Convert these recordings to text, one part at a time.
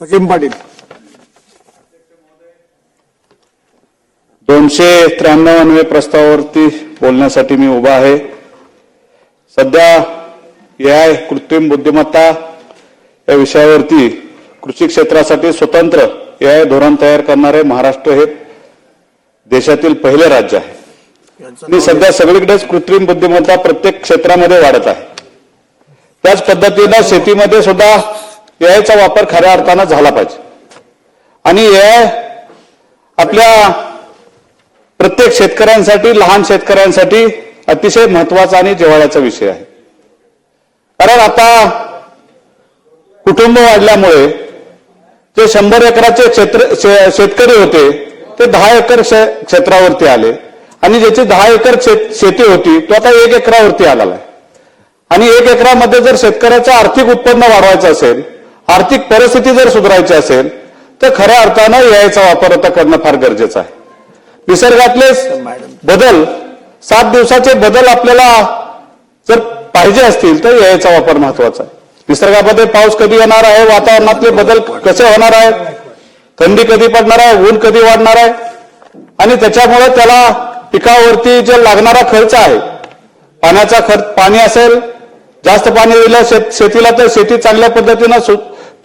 सचिन पाटील. 293 प्रस्तावावरती बोलण्यासाठी मी उभा आहे. सध्या एआय कृत्रिम बुद्धिमत्ता या विषयावरती कृषी क्षेत्रासाठी स्वतंत्र एआय धोरण तयार करणारे महाराष्ट्र हे देशातील पहिले राज्य आहे. आणि सध्या सगळीकडेच कृत्रिम बुद्धिमत्ता प्रत्येक क्षेत्रामध्ये वाढत आहे. त्याच पद्धतीने शेतीमध्ये सुद्धा एआयचा वापर खऱ्या अर्थाने झाला पाहिजे. आणि एआय आपल्या प्रत्येक शेतकऱ्यांसाठी, लहान शेतकऱ्यांसाठी अतिशय महत्वाचा आणि जिव्हाळ्याचा विषय आहे. कारण आता कुटुंब वाढल्यामुळे जे 100 एकराचे शेतकरी होते ते 10 एकर क्षेत्रावरती आले आणि ज्याची 10 एकर शेती होती तो आता 1 एकरावरती आलेला आहे. आणि 1 एकरामध्ये जर शेतकऱ्याचं आर्थिक उत्पन्न वाढवायचं असेल, आर्थिक परिस्थिती जर सुधारायची असेल तर खऱ्या अर्थानं एआयचा वापर आता करणं फार गरजेचं आहे. निसर्गातले बदल 7 दिवसाचे बदल आपल्याला जर पाहिजे असतील तर एआयचा वापर महत्वाचा आहे. निसर्गामध्ये पाऊस कधी येणार आहे, वातावरणातले बदल कसे होणार आहेत, थंडी कधी पडणार आहे, ऊन कधी वाढणार आहे आणि त्याच्यामुळे त्याला पिकावरती जे लागणारा खर्च आहे, पाण्याचा खर्च, पाणी असेल जास्त पाणी दिलं शेतीला तर शेती चांगल्या पद्धतीनं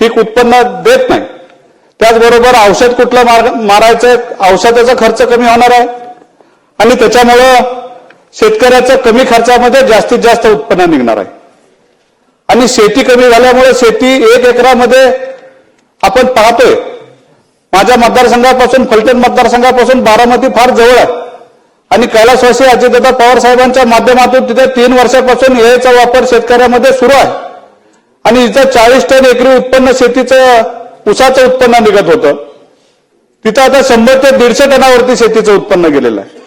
पीक उत्पन्न देत नाही. त्याचबरोबर औषध कुठलं मारायचं, औषधाचा खर्च कमी होणार आहे आणि त्याच्यामुळं शेतकऱ्याचं कमी खर्चामध्ये जास्तीत जास्त उत्पन्न निघणार आहे. आणि शेती कमी झाल्यामुळे शेती 1 एकरामध्ये आपण पाहतोय, माझ्या मतदारसंघापासून, फलटण मतदारसंघापासून बारामती फार जवळ आहे आणि कैलासवासी अजितदादा पवार साहेबांच्या माध्यमातून तिथे 3 वर्षापासून एआयचा वापर शेतकऱ्यामध्ये सुरू आहे. आणि इथं 40 टन एकरी उत्पन्न शेतीचं, ऊसाचं उत्पन्न निघत होतं, तिथं आता 100 ते 150 टनावरती शेतीचं उत्पन्न गेलेलं आहे.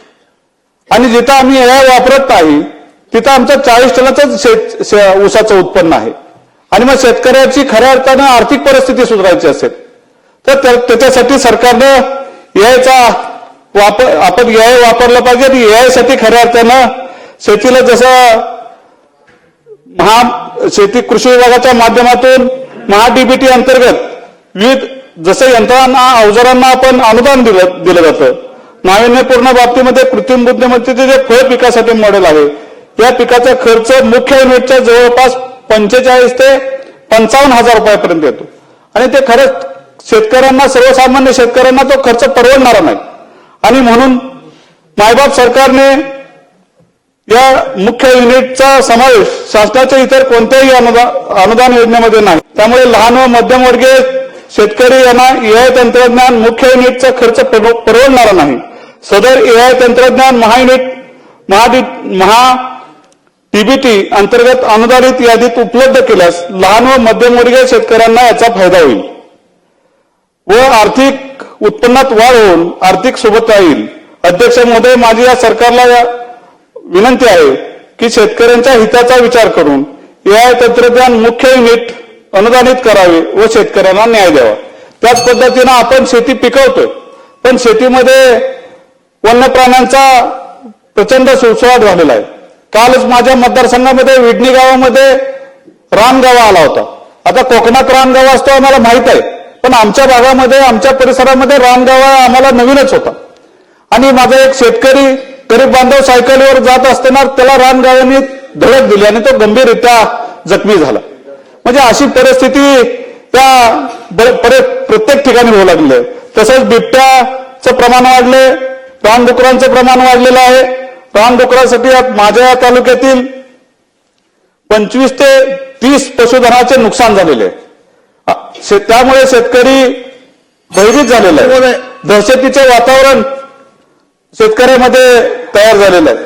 आणि जिथं आम्ही एआय वापरत नाही तिथं आमचं 40 टनाचं ऊसाचं उत्पन्न आहे. आणि मग शेतकऱ्याची खऱ्या अर्थानं आर्थिक परिस्थिती सुधारायची असेल तर त्याच्यासाठी सरकारनं एआयचा वापर, आपण एआय वापरलं पाहिजे. आणि एआय साठी खऱ्या अर्थानं शेतीला जसं शेती कृषी विभागाच्या माध्यमातून महाडीबीटी अंतर्गत विविध जसं यंत्रांना, अवजारांना आपण अनुदान दिलं जातं, नाविन्यपूर्ण बाबतीमध्ये कृत्रिम बुद्धिमत्तेचे जे फळ पिकासाठी मॉडेल आहे, या पिकाचा खर्च मुख्य युनिटच्या जवळपास 45 ते 55 हजार रुपयापर्यंत येतो. आणि ते खरंच शेतकऱ्यांना, सर्वसामान्य शेतकऱ्यांना तो खर्च परवडणारा नाही. आणि म्हणून मायबाप सरकारने या मुख्य युनिटचा समावेश शासनाच्या इतर कोणत्याही अनुदान योजनेमध्ये नाही. त्यामुळे लहान व मध्यमवर्गीय शेतकरी यांना एआय तंत्रज्ञान मुख्य युनिटचा खर्च परवडणारा नाही. सदर एआय तंत्रज्ञान महाडीबीटी अंतर्गत अनुदानित यादीत उपलब्ध केल्यास लहान व मध्यमवर्गीय शेतकऱ्यांना याचा फायदा होईल व आर्थिक उत्पन्नात वाढ होऊन आर्थिक सोबत येईल. अध्यक्ष महोदय, माझी या सरकारला विनंती आहे की शेतकऱ्यांच्या हिताचा विचार करून एआय तंत्रज्ञान मुख्य युनिट अनुदानित करावे व शेतकऱ्यांना न्याय द्यावा. त्याच पद्धतीनं आपण शेती पिकवतोय, पण शेतीमध्ये वन्य प्राण्यांचा प्रचंड सुळसुळाट झालेला आहे. कालच माझ्या मतदारसंघामध्ये विडणी गावामध्ये रानगावा आला होता. आता कोकणात रानगावा असतो आम्हाला माहित आहे, पण आमच्या भागामध्ये, आमच्या परिसरामध्ये रानगावा आम्हाला नवीनच होता. आणि माझा एक शेतकरी गरीब बांधव सायकलीवर जात असताना त्याला रानगावांनी धडक दिली आणि तो गंभीररित्या जखमी झाला. म्हणजे अशी परिस्थिती त्या प्रत्येक ठिकाणी होऊ लागली. तसंच बिबट्याचं प्रमाण वाढले, रानडुकरांचं प्रमाण वाढलेलं आहे. रानडुकरांसाठी माझ्या तालुक्यातील 25 ते 30 पशुधनाचे नुकसान झालेले आहे. त्यामुळे शेतकरी भयभीत झालेला आहे. दहशतीचे वातावरण शेतकऱ्यामध्ये तयार झालेलं आहे,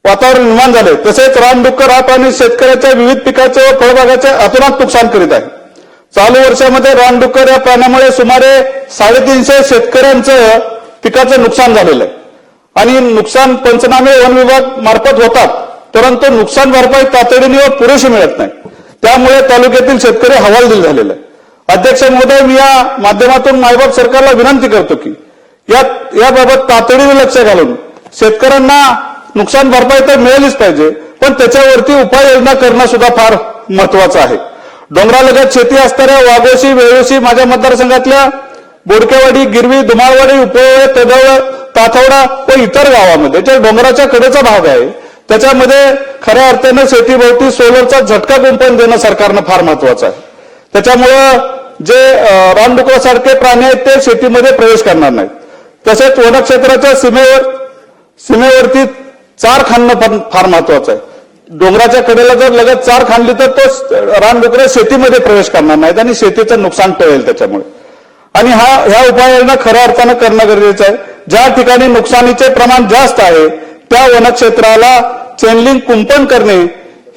वातावरण निर्माण झाले. तसेच रानडुक्कर हा प्राणी शेतकऱ्याच्या विविध पिकाचे व फळबागाचे अतोनात नुकसान करीत आहे. चालू वर्षामध्ये रानडुक्कर या प्राण्यामुळे सुमारे 350 शेतकऱ्यांचं पिकाचं नुकसान झालेलं आहे. आणि नुकसान पंचनामे वन विभाग मार्फत होतात, परंतु नुकसान भरपाई तातडीने व पुरेशी मिळत नाही. त्यामुळे तालुक्यातील शेतकरी हवालदिल झालेला आहे. अध्यक्ष महोदय, मी या माध्यमातून मायबाप सरकारला विनंती करतो की याबाबत तातडीने लक्ष घालून शेतकऱ्यांना नुकसान भरपाई तर मिळालीच पाहिजे, पण त्याच्यावरती उपाययोजना करणं सुद्धा फार महत्वाचं आहे. डोंगरालगत शेती असणाऱ्या वाघोशी, वेळोशी माझ्या मतदारसंघातल्या बोडकेवाडी, गिरवी, धुमाळवाडी, उपळवळे, तदवळ, ताथवडा व इतर गावामध्ये जे डोंगराच्या कडेचा भाग आहे त्याच्यामध्ये खऱ्या अर्थानं शेतीभोवती सोलरचा झटका कुंपण देणं सरकारनं फार महत्वाचं आहे. त्याच्यामुळं जे रानडुकरासारखे प्राणी आहेत ते शेतीमध्ये प्रवेश करणार नाहीत. तसेच वनक्षेत्राच्या सीमेवरती चार खाणणं पण फार महत्वाचं आहे. डोंगराच्या कडेला जर लगत चार खाणली तर तो रानडुकरं शेतीमध्ये प्रवेश करणार नाहीत आणि शेतीचं नुकसान टळेल त्याच्यामुळे. आणि ह्या उपाययोजना खऱ्या अर्थानं करणं गरजेचं आहे. ज्या ठिकाणी नुकसानीचे प्रमाण जास्त आहे त्या वनक्षेत्राला चेनलिंग कुंपण करणे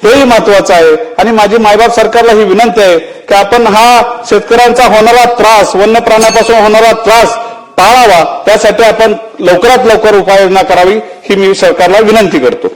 हेही महत्वाचं आहे. आणि माझी मायबाप सरकारला ही विनंती आहे की आपण हा शेतकऱ्यांचा होणारा त्रास, वन्य प्राण्यापासून होणारा त्रास टाळावा, त्यासाठी आपण लवकरात लवकर उपाययोजना करावी ही मी सरकारला विनंती करतो.